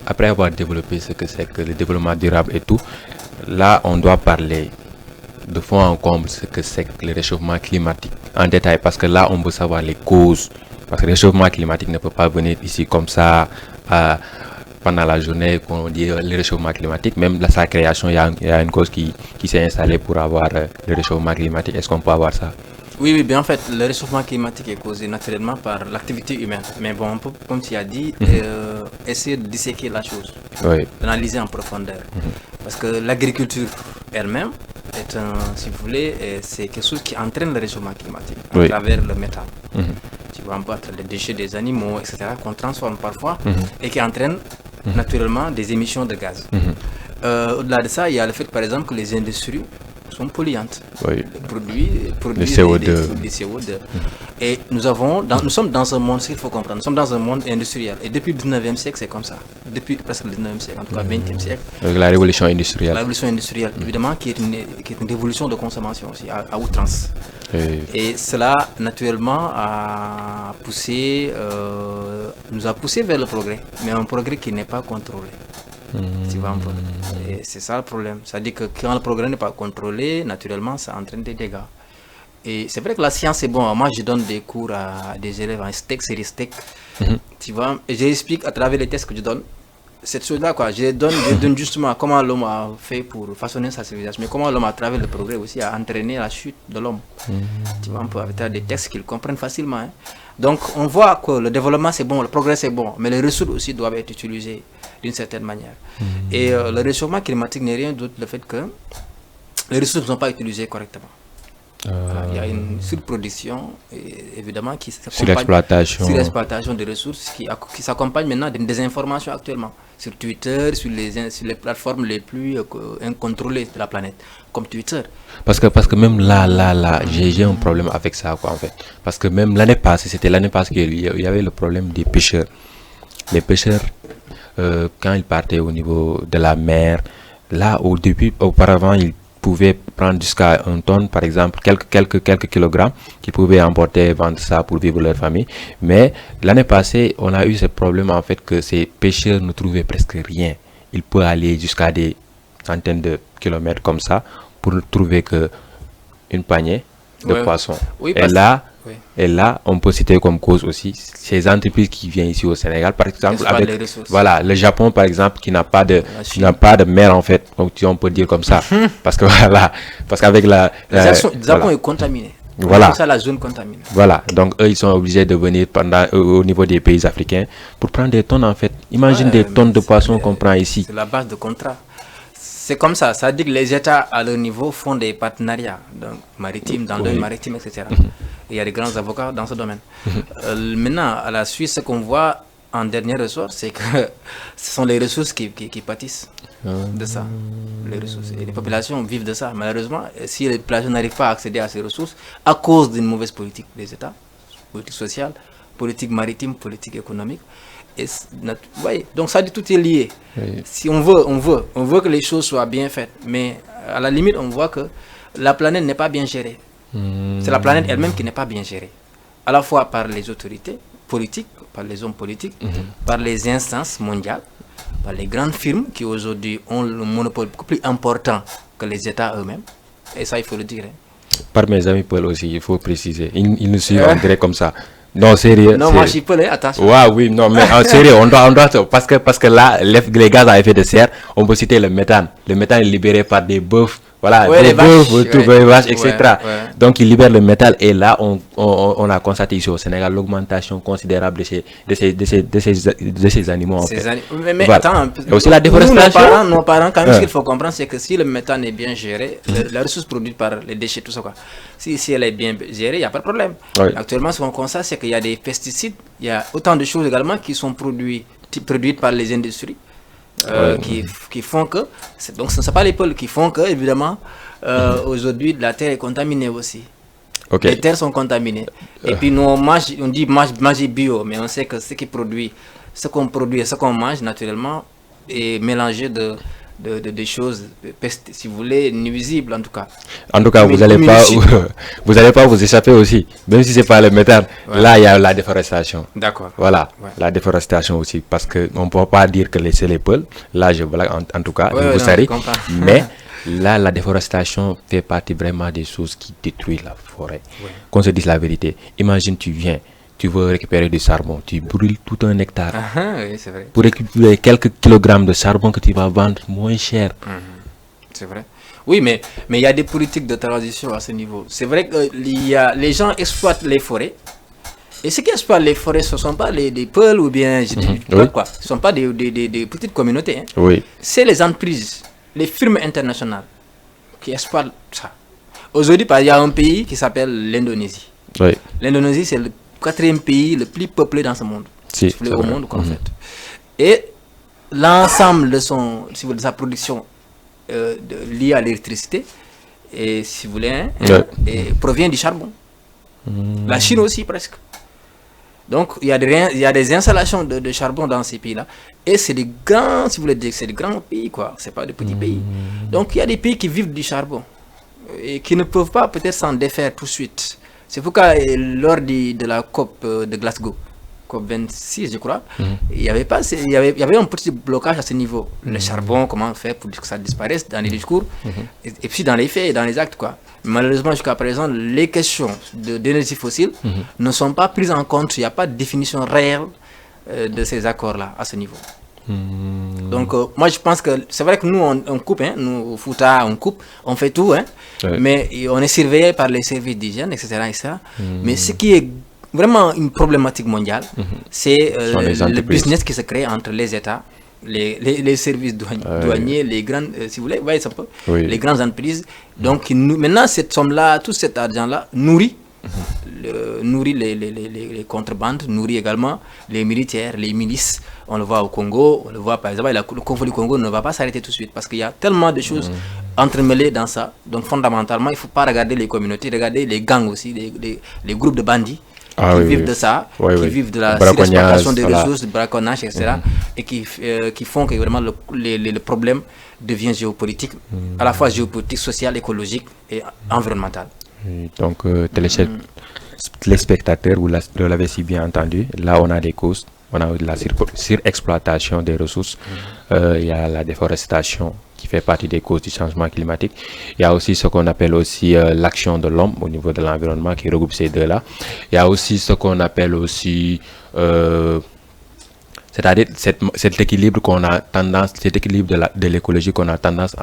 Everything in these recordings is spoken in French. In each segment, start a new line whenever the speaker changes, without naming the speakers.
après avoir développé ce que c'est que le développement durable et tout, là, on doit parler de fond en comble ce que c'est que le réchauffement climatique en détail, parce que là, on veut savoir les causes. Parce que le réchauffement climatique ne peut pas venir ici comme ça pendant la journée, qu'on dit le réchauffement climatique. Même sa création, il y a une cause qui s'est installée pour avoir le réchauffement climatique. Est-ce qu'on peut avoir ça?
Oui, bien en fait, le réchauffement climatique est causé naturellement par l'activité humaine. Mais bon, on peut, comme tu as dit, essayer de disséquer la chose, d'analyser en profondeur. Parce que l'agriculture elle-même est si vous voulez, c'est quelque chose qui entraîne le réchauffement climatique à travers le méthane. Tu vois, entre les déchets des animaux, etc., qu'on transforme parfois et qui entraîne naturellement des émissions de gaz. Au-delà de ça, il y a le fait, par exemple, que les industries sont polluantes. Produisent
le CO2.
Des CO2. Et nous sommes dans un monde, ce qu'il faut comprendre, nous sommes dans un monde industriel. Et depuis le 19e siècle, c'est comme ça. Depuis presque le 19e siècle, en tout cas 20e siècle.
Avec la révolution industrielle.
La révolution industrielle, évidemment, qui est une révolution de consommation aussi, à outrance. Et cela, naturellement, nous a poussé vers le progrès. Mais un progrès qui n'est pas contrôlé. Tu vois un peu. Et c'est ça le problème. C'est-à-dire que quand le progrès n'est pas contrôlé, naturellement, ça entraîne des dégâts. Et c'est vrai que la science est bon. Moi, je donne des cours à des élèves en série STEC. Tu vois, et j'explique à travers les tests que je donne cette chose-là, quoi. Je donne justement comment l'homme a fait pour façonner sa civilisation, mais comment l'homme, à travers le progrès aussi, a entraîné la chute de l'homme. Tu vois, un peu avec des textes qu'ils comprennent facilement. Hein. Donc, on voit que le développement, c'est bon, le progrès, c'est bon, mais les ressources aussi doivent être utilisées d'une certaine manière. Et le réchauffement climatique n'est rien d'autre que le fait que les ressources ne sont pas utilisées correctement. Voilà, il y a une surproduction, évidemment, qui s'accompagne sur l'exploitation des ressources, qui s'accompagne maintenant d'une désinformation actuellement sur Twitter, sur les plateformes les plus incontrôlées de la planète, comme Twitter.
Parce que même là, j'ai un problème avec ça, quoi, en fait. Parce que même l'année passée qu'il y avait le problème des pêcheurs. Les pêcheurs, quand ils partaient au niveau de la mer, là, auparavant, ils pouvaient prendre jusqu'à 1 tonne, par exemple, quelques kilogrammes, qu'ils pouvaient emporter, vendre ça pour vivre leur famille. Mais l'année passée, on a eu ce problème, en fait, que ces pêcheurs ne trouvaient presque rien. Ils peuvent aller jusqu'à des centaines de kilomètres comme ça pour ne trouver qu'une panier de poissons. Et là, on peut citer comme cause aussi ces entreprises qui viennent ici au Sénégal, par exemple, avec le Japon, par exemple, qui n'a pas de mer, en fait, donc on peut dire comme ça, parce qu'avec le
Japon est contaminé.
Voilà.
C'est ça la zone contaminée.
Voilà, donc eux ils sont obligés de venir au niveau des pays africains pour prendre des tonnes, en fait. Imagine des tonnes de poissons qu'on prend ici.
C'est la base de contrat. C'est comme ça, ça dit que les États à leur niveau font des partenariats donc maritimes, dans le domaine maritime, etc. Il y a des grands avocats dans ce domaine. Maintenant, à la Suisse, ce qu'on voit en dernier ressort, c'est que ce sont les ressources qui pâtissent de ça. Les ressources. Et les populations vivent de ça. Malheureusement, si les populations n'arrivent pas à accéder à ces ressources, à cause d'une mauvaise politique des États, politique sociale, politique maritime, politique économique, donc ça dit tout est lié. Si on veut que les choses soient bien faites, mais à la limite on voit que la planète n'est pas bien gérée. C'est la planète elle-même qui n'est pas bien gérée, à la fois par les autorités politiques, par les hommes politiques, par les instances mondiales, par les grandes firmes qui aujourd'hui ont le monopole beaucoup plus important que les États eux-mêmes. Et ça il faut le dire.
Par mes amis Paul aussi, il faut préciser, ils nous suivent en direct comme ça. Non, sérieux.
Non, moi je suis pas là, attention.
Oui, non, mais en sérieux, on doit parce que là, les gaz à effet de serre, on peut citer le méthane. Le méthane est libéré par des bœufs, voilà, des vaches, etc. Donc, ils libèrent le méthane et là, on a constaté ici au Sénégal l'augmentation considérable de ces animaux. En fait.
Mais attends,
et aussi la déforestation.
Nos parents, quand même, ce qu'il faut comprendre, c'est que si le méthane est bien géré, la ressource produite par les déchets, tout ça, quoi. Si elle est bien gérée, il n'y a pas de problème. Actuellement, ce qu'on constate, c'est qu'il y a des pesticides, il y a autant de choses également qui sont produites par les industries. Qui font que donc ce ne sont pas les pôles qui font que évidemment aujourd'hui la terre est contaminée aussi. Les terres sont contaminées et puis on dit manger bio, mais on sait que ce qu'on produit et ce qu'on mange naturellement est mélangé des choses, si vous voulez, nuisibles en tout cas.
En tout cas, vous n'allez pas vous échapper aussi. Même si c'est pas le méthane, là, il y a la déforestation.
D'accord.
Voilà, la déforestation aussi. Parce qu'on ne peut pas dire que c'est les peuls. Là, je blague en tout cas, vous savez. Mais là, la déforestation fait partie vraiment des choses qui détruisent la forêt. Qu'on se dise la vérité. Imagine, tu viens. Tu veux récupérer du charbon, tu brûles tout un hectare
oui, c'est vrai.
pour récupérer quelques kilogrammes de charbon que tu vas vendre moins cher.
C'est vrai. Oui, mais il y a des politiques de transition à ce niveau. C'est vrai que les gens exploitent les forêts. Et ceux qui exploitent les forêts, ce ne sont pas des peuls ou bien, je dis pas quoi. Ce ne sont pas des petites communautés. Hein.
Oui.
C'est les entreprises, les firmes internationales qui exploitent ça. Aujourd'hui, il y a un pays qui s'appelle l'Indonésie.
Oui.
L'Indonésie, c'est le 4e pays le plus peuplé dans ce monde. Au monde, en fait. Et l'ensemble de sa production liée à l'électricité, et si vous voulez, provient du charbon. La Chine aussi, presque. Donc, il y a des installations de charbon dans ces pays-là. Et c'est des grands, si vous voulez dire, c'est des grands pays, quoi. C'est pas des petits pays. Donc, il y a des pays qui vivent du charbon et qui ne peuvent pas peut-être s'en défaire tout de suite. C'est pourquoi lors de la COP de Glasgow, COP 26 je crois, il y avait un petit blocage à ce niveau. Le charbon, comment faire pour que ça disparaisse dans les discours, et puis dans les faits et dans les actes, quoi. Malheureusement, jusqu'à présent, les questions d'énergie fossile ne sont pas prises en compte. Il n'y a pas de définition réelle de ces accords-là à ce niveau. Donc, moi, je pense que c'est vrai que nous, on coupe, hein, nous, au Fouta, on coupe, on fait tout, hein, mais on est surveillé par les services d'hygiène, etc. Mais ce qui est vraiment une problématique mondiale, c'est le business qui se crée entre les États, les services douaniers, les grandes, si vous voulez, voyez ça peu, les grandes entreprises. Donc, maintenant, cette somme-là, tout cet argent-là nourrit les contrebandes, nourrit également les militaires, les milices. On le voit au Congo, on le voit par exemple, le conflit du Congo ne va pas s'arrêter tout de suite parce qu'il y a tellement de choses entremêlées dans ça. Donc fondamentalement, il ne faut pas regarder les communautés, regarder les gangs aussi, les groupes de bandits qui vivent de ça, qui vivent de la surexploitation des ressources, du braconnage, etc. Et qui font que vraiment le problème devient géopolitique, à la fois géopolitique, social, écologique et environnemental.
Donc, téléspectateurs, vous l'avez si bien entendu, là on a des causes, on a la surexploitation des ressources, il y a la déforestation qui fait partie des causes du changement climatique, il y a aussi ce qu'on appelle aussi l'action de l'homme au niveau de l'environnement qui regroupe ces deux-là, il y a aussi ce qu'on appelle aussi... c'est-à-dire cet équilibre qu'on a tendance, cet équilibre de l'écologie qu'on a tendance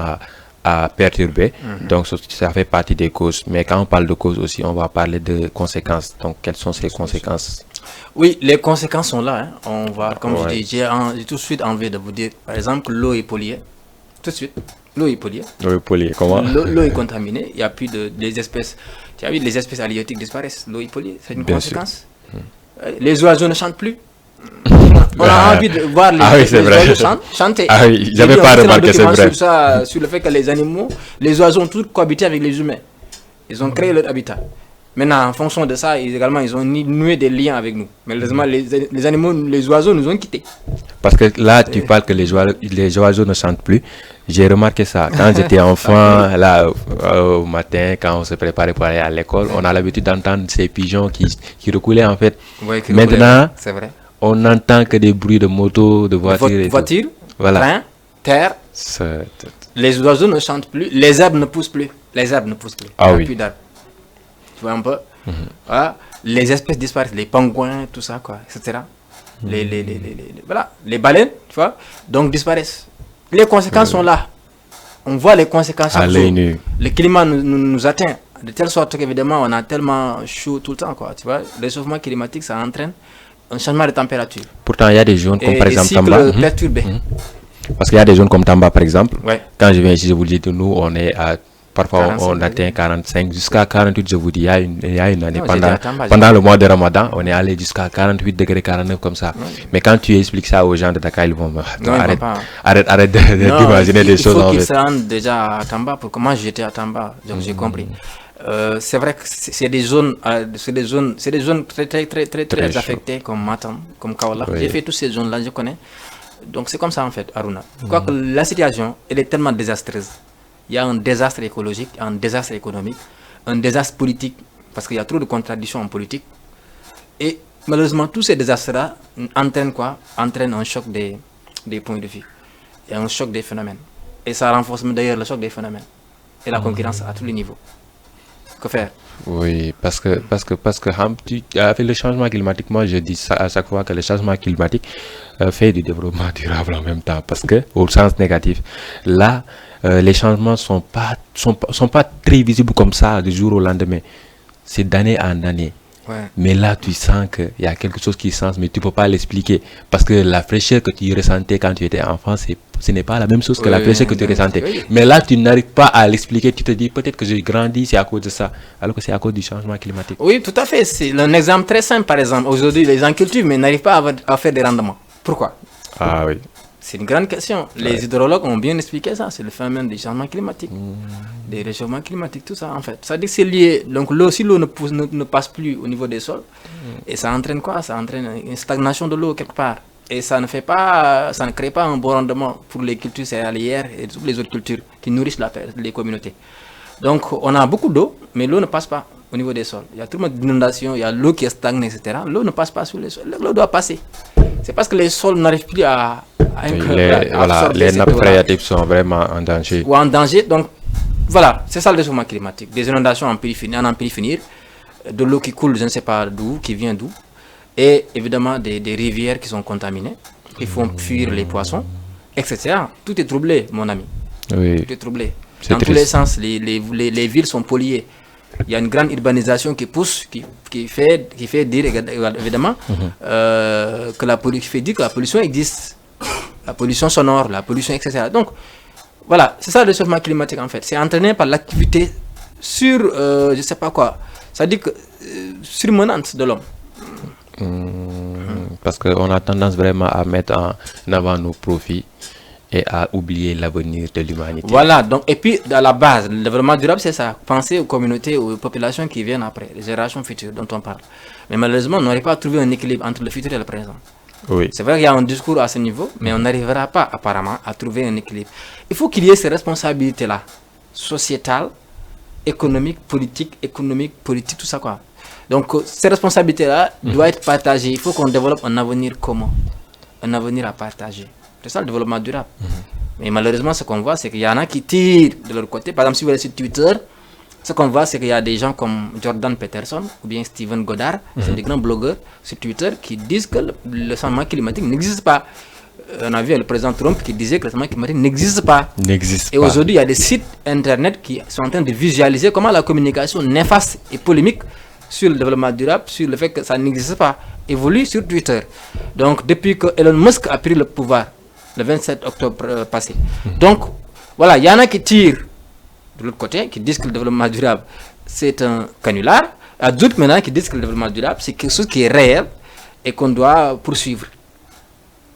à perturber. Donc ça fait partie des causes. Mais quand on parle de causes aussi, on va parler de conséquences. Donc quelles sont ces conséquences?
Oui, les conséquences sont là. Hein. On va, comme je dis, j'ai tout de suite envie de vous dire, par exemple, l'eau est polluée. Tout de suite, l'eau est polluée.
L'eau est polluée, comment?
L'eau est contaminée. Il n'y a plus des espèces. Tu as vu, les espèces halieutiques disparaissent. L'eau est polluée, c'est une conséquence. Les oiseaux ne chantent plus. On a envie de voir les oiseaux chanter.
Ah oui, j'avais pas remarqué, c'est vrai.
Sur le fait que les oiseaux ont tous cohabité avec les humains. Ils ont créé leur habitat. Maintenant, en fonction de ça, ils ont noué des liens avec nous. Mais les animaux, les oiseaux nous ont quittés.
Parce que là, tu parles que les oiseaux ne chantent plus. J'ai remarqué ça. Quand j'étais enfant, là, au matin, quand on se préparait pour aller à l'école, on a l'habitude d'entendre ces pigeons qui recoulaient en fait.
Ouais,
maintenant,
c'est vrai.
On n'entend que des bruits de moto, de voitures.
Voilà. Train, terre. Les oiseaux ne chantent plus. Les arbres ne poussent plus.
Ah oui.
Plus d'arbres. Tu vois un peu. Voilà. Les espèces disparaissent. Les pingouins, tout ça, quoi, etc. Les baleines, tu vois, donc disparaissent. Les conséquences sont là. On voit les conséquences. Le climat nous atteint. De telle sorte qu'évidemment, on a tellement chaud tout le temps, quoi. Tu vois, le réchauffement climatique, ça entraîne un changement de température.
Pourtant, il y a des zones comme par exemple Tamba.
Perturbé.
Parce qu'il y a des zones comme Tamba, par exemple.
Ouais.
Quand je viens ici, je vous dis que nous, on est à... Parfois, on atteint 45, jusqu'à 48, je vous dis. Il y a une année, pendant le mois de Ramadan, on est allé jusqu'à 48 degrés, 49 comme ça. Ouais. Mais quand tu expliques ça aux gens de Dakar, ils vont... Arrête d'imaginer des choses.
Il faut qu'ils se rendent déjà à Tamba. Pour comment j'étais à Tamba, donc j'ai compris. C'est vrai que c'est des zones très affectées comme Matam, comme Kaola. J'ai fait toutes ces zones-là, je connais. Donc c'est comme ça en fait, Aruna. Quoique la situation, elle est tellement désastreuse. Il y a un désastre écologique, un désastre économique, un désastre politique, parce qu'il y a trop de contradictions en politique. Et malheureusement, tous ces désastres-là entraînent quoi? Entraînent un choc des points de vue. Et un choc des phénomènes. Et ça renforce d'ailleurs le choc des phénomènes. Et la concurrence à tous les niveaux. Que faire?
Oui, parce que avec le changement climatique, moi je dis ça à chaque fois que le changement climatique fait du développement durable en même temps. Parce que, au sens négatif, là, les changements sont pas très visibles comme ça du jour au lendemain. C'est d'année en année.
Ouais.
Mais là, tu sens qu'il y a quelque chose qui change, mais tu ne peux pas l'expliquer. Parce que la fraîcheur que tu ressentais quand tu étais enfant, ce n'est pas la même chose que la fraîcheur que tu ressentais.
Oui.
Mais là, tu n'arrives pas à l'expliquer. Tu te dis peut-être que j'ai grandi, c'est à cause de ça. Alors que c'est à cause du changement climatique.
Oui, tout à fait. C'est un exemple très simple, par exemple. Aujourd'hui, les gens cultivent, mais n'arrivent pas à faire des rendements. Pourquoi?
Ah oui.
C'est une grande question. Les hydrologues ont bien expliqué ça. C'est le phénomène du changement climatique, des réchauffements climatiques, tout ça en fait. Ça dit que c'est lié. Donc l'eau, si l'eau ne passe plus au niveau des sols, et ça entraîne quoi? Ça entraîne une stagnation de l'eau quelque part. Et ça ne crée pas un bon rendement pour les cultures céréalières et toutes les autres cultures qui nourrissent les communautés. Donc on a beaucoup d'eau, mais l'eau ne passe pas au niveau des sols. Il y a tellement d'inondations, il y a l'eau qui stagne, etc. L'eau ne passe pas sur les sols. L'eau doit passer. C'est parce que les sols n'arrivent plus à
les nappes phréatiques sont vraiment en danger.
Ou en danger. Donc voilà, c'est ça le réchauffement climatique. Des inondations en n'en plus finir, de l'eau qui coule, je ne sais pas d'où, qui vient d'où, et évidemment des rivières qui sont contaminées, qui font fuir les poissons, etc. Tout est troublé, mon ami.
Oui.
Tout est troublé.
C'est
Dans tous
triste.
les sens, les villes sont polluées. Il y a une grande urbanisation qui pousse, qui fait dire évidemment que la pollution existe. La pollution sonore, la pollution, etc. Donc, voilà, c'est ça le réchauffement climatique en fait. C'est entraîné par l'activité je sais pas quoi, ça dit que surmenante de l'homme.
Parce qu'on a tendance vraiment à mettre en avant nos profits et à oublier l'avenir de l'humanité.
Voilà, donc, et puis, à la base, le développement durable, c'est ça. Penser aux communautés, aux populations qui viennent après, les générations futures dont on parle. Mais malheureusement, on n'arrive pas à trouver un équilibre entre le futur et le présent.
Oui.
C'est vrai qu'il y a un discours à ce niveau, mais on n'arrivera pas, apparemment, à trouver un équilibre. Il faut qu'il y ait ces responsabilités-là, sociétales, économiques, politiques, tout ça, quoi. Donc, ces responsabilités-là doivent être partagées. Il faut qu'on développe un avenir commun, un avenir à partager. C'est ça le développement durable. Mais malheureusement, ce qu'on voit, c'est qu'il y en a qui tirent de leur côté. Par exemple, si vous allez sur Twitter, ce qu'on voit, c'est qu'il y a des gens comme Jordan Peterson ou bien Steven Goddard, c'est des grands blogueurs sur Twitter qui disent que le changement climatique n'existe pas. On a vu le président Trump qui disait que le changement climatique n'existe pas. Et aujourd'hui, il y a des sites internet qui sont en train de visualiser comment la communication néfaste et polémique sur le développement durable, sur le fait que ça n'existe pas, évolue sur Twitter. Donc, depuis que Elon Musk a pris le pouvoir, le 27 octobre passé. Donc, voilà, il y en a qui tirent de l'autre côté, qui disent que le développement durable, c'est un canular. Il y a d'autres maintenant qui disent que le développement durable, c'est quelque chose qui est réel et qu'on doit poursuivre.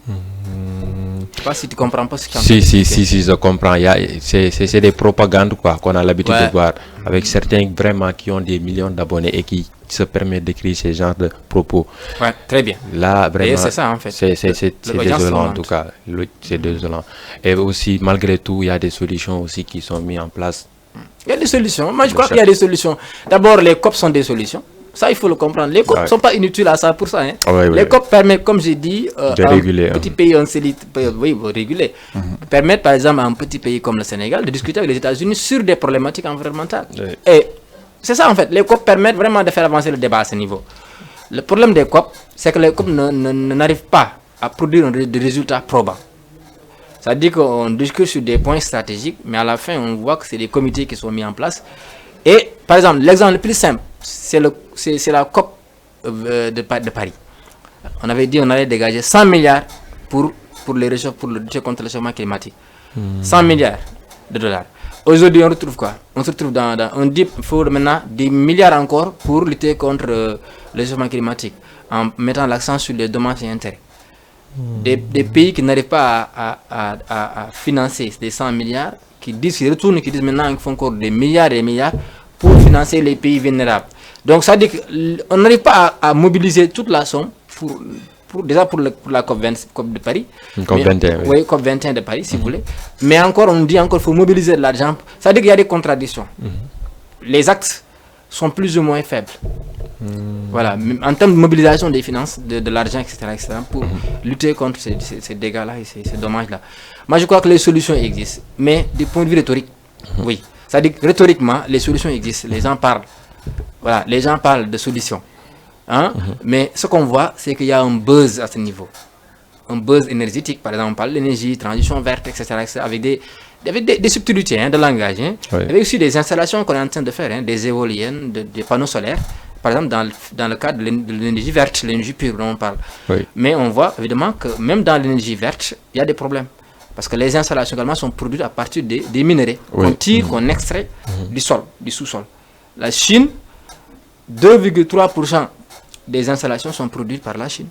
Je ne sais pas si tu comprends pas ce que
Si, je comprends. C'est des propagandes quoi, qu'on a l'habitude de voir, avec certains vraiment qui ont des millions d'abonnés et qui se permettent d'écrire ce genre de propos.
Ouais, très bien.
Là, vraiment,
et c'est ça en fait.
C'est désolant en tout cas. C'est désolant. Et aussi, malgré tout, il y a des solutions aussi qui sont mises en place.
Il y a des solutions. Moi, je crois qu'il y a des solutions. D'abord, les COP sont des solutions. Ça, il faut le comprendre. Les COP ne sont pas inutiles à ça pour ça. Hein. Les COP permettent, comme j'ai dit,
de réguler,
un petit pays, réguler. Permettent, par exemple, à un petit pays comme le Sénégal de discuter avec les États-Unis sur des problématiques environnementales. Et c'est ça, en fait. Les COP permettent vraiment de faire avancer le débat à ce niveau. Le problème des COP, c'est que les COP n'arrivent pas à produire des résultats probants. C'est-à-dire qu'on discute sur des points stratégiques, mais à la fin, on voit que c'est des comités qui sont mis en place. Et, par exemple, l'exemple le plus simple, c'est la COP de Paris. On avait dit qu'on allait dégager 100 milliards pour lutter contre le changement climatique. 100 milliards de dollars. Aujourd'hui, on retrouve quoi? On se retrouve on dit qu'il faut maintenant des milliards encore pour lutter contre le changement climatique, en mettant l'accent sur les dommages et intérêts. Des pays qui n'arrivent pas à financer des 100 milliards, qui retournent, qui disent maintenant qu'il faut encore des milliards et des milliards pour financer les pays vulnérables. Donc ça dit qu'on n'arrive pas à mobiliser toute la somme déjà pour la COP de Paris.
COP 21,
oui, COP 21 de Paris, si vous voulez. Mais encore, on dit encore qu'il faut mobiliser de l'argent. Ça veut dire qu'il y a des contradictions. Les actes sont plus ou moins faibles. Voilà, en termes de mobilisation des finances, de l'argent, etc., pour lutter contre ces dégâts-là et ces dommages-là. Moi, je crois que les solutions existent, mais du point de vue rhétorique, oui. C'est-à-dire que rhétoriquement, les solutions existent, les gens parlent. Voilà, les gens parlent de solutions. Hein? Mais ce qu'on voit, c'est qu'il y a un buzz à ce niveau. Un buzz énergétique, par exemple, on parle de l'énergie, transition verte, etc., avec des subtilités de langage. Hein? Oui. Avec aussi des installations qu'on est en train de faire, des éoliennes, des panneaux solaires, par exemple dans le cadre de l'énergie verte, l'énergie pure dont on parle. Oui. Mais on voit évidemment que même dans l'énergie verte, il y a des problèmes. Parce que les installations également sont produites à partir des minéraux qu'on tire, qu'on extrait du sol, du sous-sol. La Chine, 2,3% des installations sont produites par la Chine.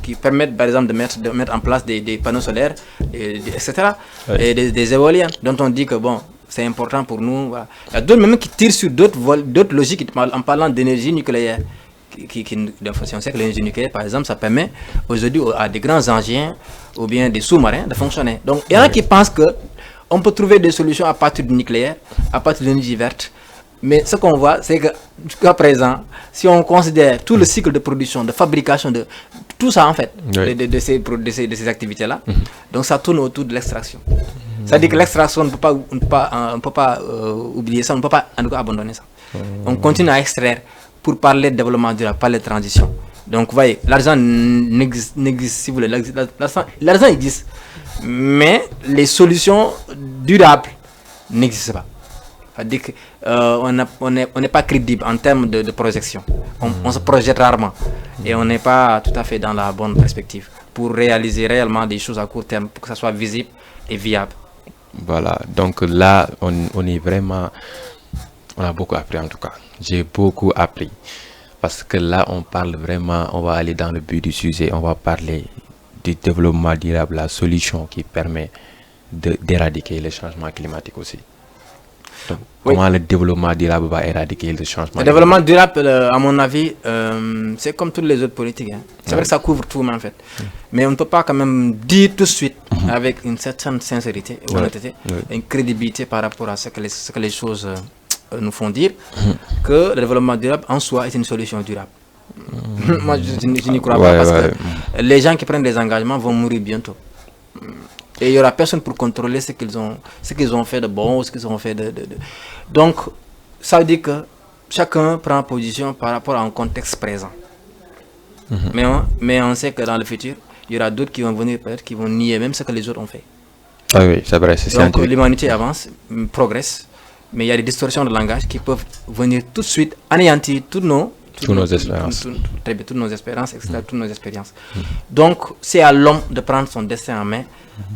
Qui permettent par exemple de mettre en place des panneaux solaires, etc. Et des éoliennes dont on dit que bon, c'est important pour nous. Voilà. Il y a d'autres même qui tirent sur d'autres logiques en parlant d'énergie nucléaire. On sait que l'énergie nucléaire, par exemple, ça permet aujourd'hui à des grands engins ou bien des sous-marins de fonctionner. Donc il y en a qui pensent qu'on peut trouver des solutions à partir du nucléaire, à partir de l'énergie verte. Mais ce qu'on voit, c'est que jusqu'à présent, si on considère tout le cycle de production, de fabrication, de tout ça en fait, de ces activités-là, donc ça tourne autour de l'extraction. C'est-à-dire que l'extraction, on ne peut pas oublier ça, on ne peut pas en tout cas abandonner ça. On continue à extraire pour parler de développement durable, parler de transition. Donc vous voyez, l'argent n'existe, si vous voulez, l'argent existe, mais les solutions durables n'existent pas. C'est-à-dire qu'on n'est pas crédible en termes de projection. On se projette rarement et on n'est pas tout à fait dans la bonne perspective pour réaliser réellement des choses à court terme, pour que ça soit visible et viable.
Voilà, donc là, on est vraiment... On a beaucoup appris en tout cas. J'ai beaucoup appris. Parce que là, on parle vraiment, on va aller dans le but du sujet, on va parler du développement durable, la solution qui permet d'éradiquer le changement climatique aussi. Donc, comment le développement durable va éradiquer le changement climatique?
Le développement durable, à mon avis, c'est comme toutes les autres politiques. Hein. C'est vrai que ça couvre tout, mais en fait. Mais on ne peut pas quand même dire tout de suite, avec une certaine sincérité, honnêteté, une crédibilité par rapport à ce que les choses nous font dire, que le développement durable en soi est une solution durable. Moi, je n'y crois pas parce que les gens qui prennent des engagements vont mourir bientôt. Et il n'y aura personne pour contrôler ce qu'ils ont fait de bon ou ce qu'ils ont fait de... Donc, ça veut dire que chacun prend position par rapport à un contexte présent. Mais on sait que dans le futur, il y aura d'autres qui vont venir peut-être, qui vont nier même ce que les autres ont fait.
Ah oui, c'est vrai, c'est scientifique.
Donc, l'humanité avance, progresse, mais il y a des distorsions de langage qui peuvent venir tout de suite anéantir toutes nos espérances. Toutes nos espérances, etc., toutes nos expériences. Donc, c'est à l'homme de prendre son destin en main,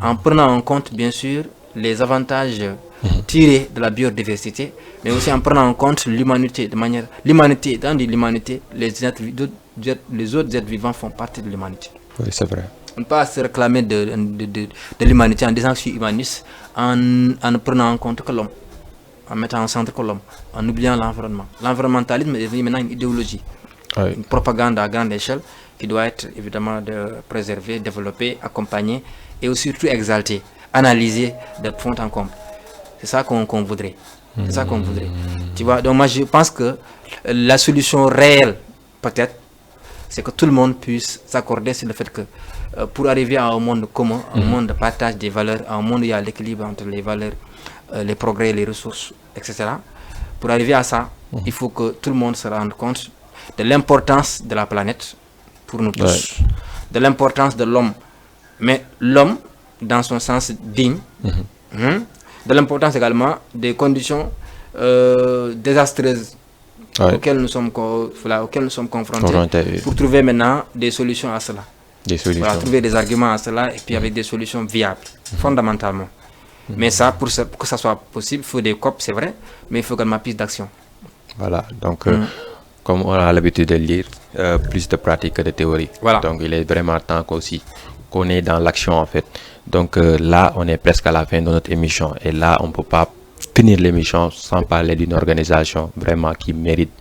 en prenant en compte, bien sûr, les avantages tirés de la biodiversité, mais aussi en prenant en compte l'humanité, dans l'humanité, les autres êtres vivants font partie de l'humanité.
Oui, c'est vrai.
On ne peut pas se réclamer de l'humanité en disant que je suis humaniste, en ne prenant en compte que l'homme, en mettant en centre que l'homme, en oubliant l'environnement. L'environnementalisme est devenu maintenant une idéologie, une propagande à grande échelle qui doit être évidemment préservée, développée, accompagnée et aussi surtout exaltée, analysée de fond en comble. C'est ça qu'on voudrait. C'est ça qu'on voudrait. Tu vois, donc moi je pense que la solution réelle, peut-être, c'est que tout le monde puisse s'accorder sur le fait que pour arriver à un monde commun, un monde de partage des valeurs, à un monde où il y a l'équilibre entre les valeurs, les progrès, les ressources, etc. Pour arriver à ça, il faut que tout le monde se rende compte de l'importance de la planète pour nous tous, de l'importance de l'homme, mais l'homme dans son sens digne, de l'importance également des conditions désastreuses auxquelles nous sommes confrontés pour trouver maintenant des solutions à cela. Voilà, trouver des arguments à cela et puis avec des solutions viables, fondamentalement. Mais ça, pour que ça soit possible, il faut des COP, c'est vrai, mais il faut également plus d'action.
Voilà, donc comme on a l'habitude de lire, plus de pratique que de théorie. Voilà. Donc il est vraiment temps qu'on est dans l'action en fait. Donc là, on est presque à la fin de notre émission et là, on ne peut pas finir l'émission sans parler d'une organisation vraiment qui mérite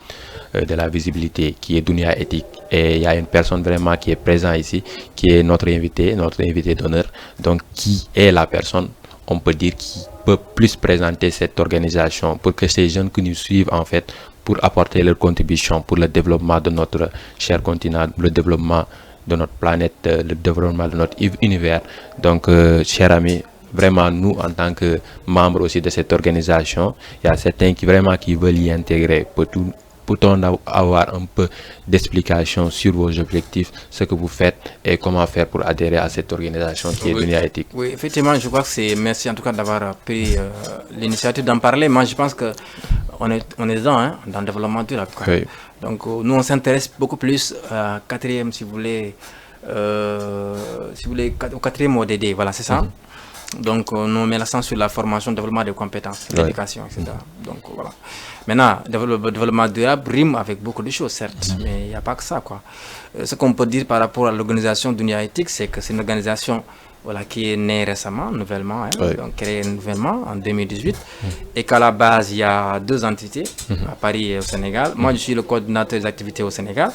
de la visibilité, qui est Dunia Éthique. Et il y a une personne vraiment qui est présente ici, qui est notre invité d'honneur. Donc, qui est la personne, on peut dire, qui peut plus présenter cette organisation pour que ces jeunes qui nous suivent, en fait, pour apporter leur contribution pour le développement de notre cher continent, le développement de notre planète, le développement de notre univers. Donc, chers amis, vraiment, nous, en tant que membres aussi de cette organisation, il y a certains qui vraiment qui veulent y intégrer. Peut-on avoir un peu d'explication sur vos objectifs, ce que vous faites et comment faire pour adhérer à cette organisation qui est Dunia Éthique?
Oui, effectivement, je crois que c'est... Merci en tout cas d'avoir pris l'initiative d'en parler. Moi, je pense qu'on est dedans, hein, dans le développement durable.
Oui.
Donc, nous, on s'intéresse beaucoup plus à quatrième, si vous voulez, au quatrième ODD. Voilà, c'est ça. Donc, on met l'accent sur la formation, le développement des compétences, l'éducation, etc. Donc, voilà. Maintenant, le développement durable rime avec beaucoup de choses, certes, mais il n'y a pas que ça, quoi. Ce qu'on peut dire par rapport à l'organisation Dunia Éthique, c'est que c'est une organisation qui est née récemment, nouvellement, hein, donc créée nouvellement en 2018, et qu'à la base, il y a 2 entités, à Paris et au Sénégal. Moi, je suis le coordinateur des activités au Sénégal,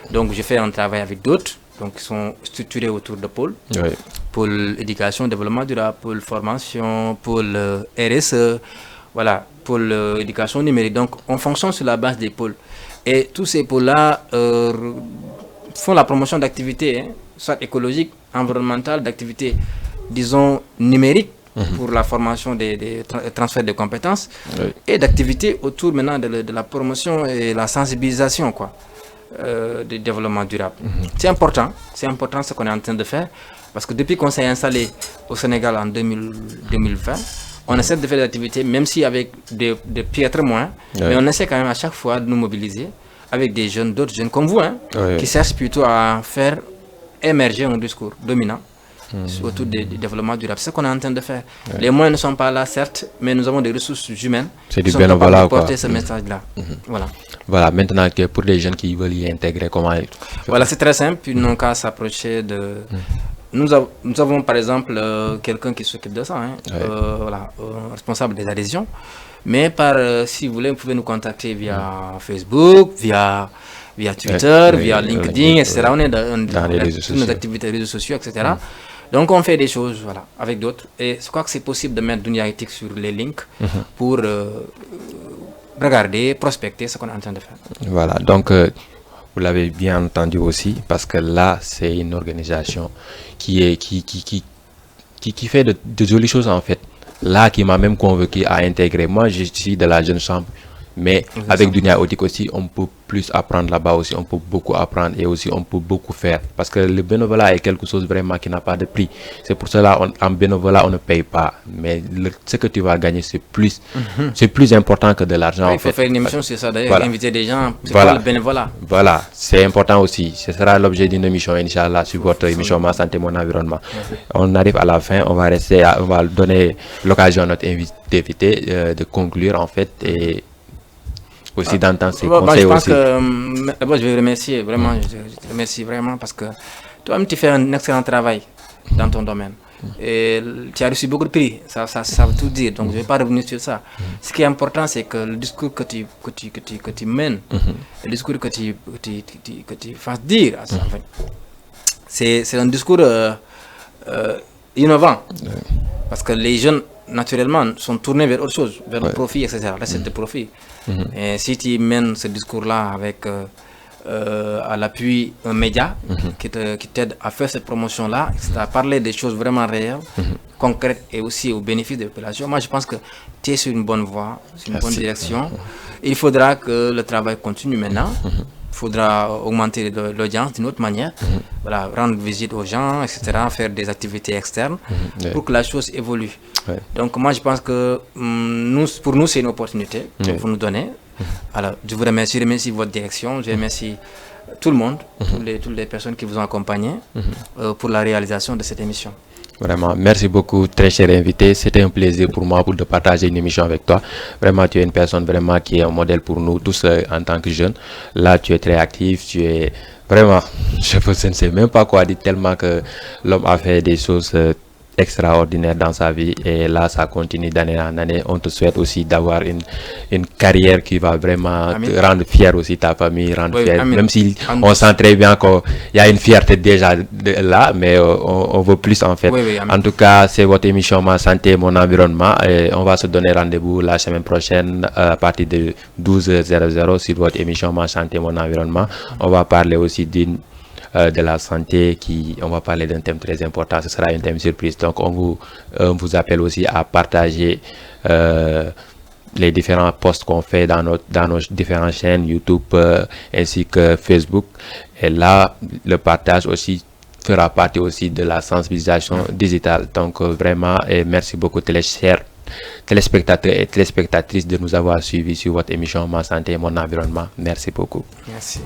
donc je fais un travail avec d'autres, donc qui sont structurés autour de pôles. Pôle éducation, développement durable, pôle formation, pôle RSE, voilà, pôle éducation numérique. Donc, on fonctionne sur la base des pôles. Et tous ces pôles-là font la promotion d'activités, hein, soit écologiques, environnementales, d'activités, disons, numériques, pour la formation des transferts de compétences, et d'activités autour maintenant de la promotion et la sensibilisation, quoi, du développement durable. C'est important ce qu'on est en train de faire. Parce que depuis qu'on s'est installé au Sénégal en 2020, on essaie de faire des activités, même si avec des piètres moyens, mais on essaie quand même à chaque fois de nous mobiliser avec des jeunes, d'autres jeunes comme vous, hein, qui cherchent plutôt à faire émerger un discours dominant autour du développement durable. C'est ce qu'on est en train de faire. Les moyens ne sont pas là, certes, mais nous avons des ressources humaines qui sont capables de porter ce message-là.
Voilà, maintenant que pour les jeunes qui veulent y intégrer, comment...
Voilà, c'est très simple, ils n'ont qu'à s'approcher de... Nous avons par exemple quelqu'un qui s'occupe de ça, hein, voilà, responsable des adhésions. Mais si vous voulez, vous pouvez nous contacter via Facebook, via Twitter, via LinkedIn, etc. On est dans nos activités, réseaux sociaux, etc. Donc on fait des choses, voilà, avec d'autres. Et je crois que c'est possible de mettre Dunia Éthique sur les links pour regarder, prospecter ce qu'on est en train de faire.
Voilà, donc... vous l'avez bien entendu aussi, parce que là, c'est une organisation qui fait de jolies choses, en fait. Là, qui m'a même convoqué à intégrer. Moi, je suis de la jeune chambre, mais avec Dunia Éthique aussi, on peut plus apprendre là-bas aussi. On peut beaucoup apprendre et aussi on peut beaucoup faire. Parce que le bénévolat est quelque chose vraiment qui n'a pas de prix. C'est pour cela en bénévolat, on ne paye pas. Mais ce que tu vas gagner, c'est plus important que de l'argent.
Il faut faire une émission sur ça, d'ailleurs, inviter des gens. C'est pas le bénévolat.
Voilà, c'est important aussi. Ce sera l'objet d'une émission, Inch'Allah, sur votre émission Ma Santé, Mon Environnement. On arrive à la fin, on va donner l'occasion à notre invité de conclure, en fait, et aussi d'entendre ses conseils.
Je pense que d'abord je vais remercier vraiment, je te remercie vraiment parce que toi-même tu fais un excellent travail dans ton domaine et tu as reçu beaucoup de prix, ça veut tout dire, donc je ne vais pas revenir sur ça. Ce qui est important, c'est que le discours que tu mènes, le discours que tu fasses dire, en fait, c'est un discours innovant, parce que les jeunes naturellement sont tournés vers autre chose, vers le profit, etc. Là, c'est le profit. Et si tu mènes ce discours-là avec à l'appui un média qui t'aide à faire cette promotion-là, à parler des choses vraiment réelles, concrètes et aussi au bénéfice des populations, moi je pense que tu es sur une bonne voie, sur une bonne direction. Il faudra que le travail continue maintenant. Il faudra augmenter l'audience d'une autre manière, voilà, rendre visite aux gens, etc., faire des activités externes pour que la chose évolue. Donc moi je pense que pour nous c'est une opportunité que vous nous donnez. Alors je vous remercie votre direction, je remercie tout le monde, toutes les personnes qui vous ont accompagné pour la réalisation de cette émission.
Vraiment, merci beaucoup, très cher invité. C'était un plaisir pour moi de partager une émission avec toi. Vraiment, tu es une personne vraiment qui est un modèle pour nous tous en tant que jeunes. Là, tu es très actif, tu es vraiment, je ne sais même pas quoi dire, tellement que l'homme a fait des choses extraordinaire dans sa vie et là ça continue d'année en année. On te souhaite aussi d'avoir une carrière qui va vraiment te rendre fier aussi ta famille, rendre fier, même si on sent très bien qu'il y a une fierté déjà là, mais on veut plus en fait. En tout cas, c'est votre émission Ma Santé, Mon Environnement et on va se donner rendez-vous la semaine prochaine à partir de 12h00 sur votre émission Ma Santé, Mon Environnement. On va parler aussi de la santé, on va parler d'un thème très important, ce sera un thème surprise, donc on vous appelle aussi à partager les différents posts qu'on fait dans nos différentes chaînes YouTube ainsi que Facebook, et là le partage aussi fera partie aussi de la sensibilisation digitale. Donc vraiment, et merci beaucoup chers téléspectateurs et téléspectatrices de nous avoir suivis sur votre émission Ma Santé, Mon Environnement. Merci beaucoup.
Merci.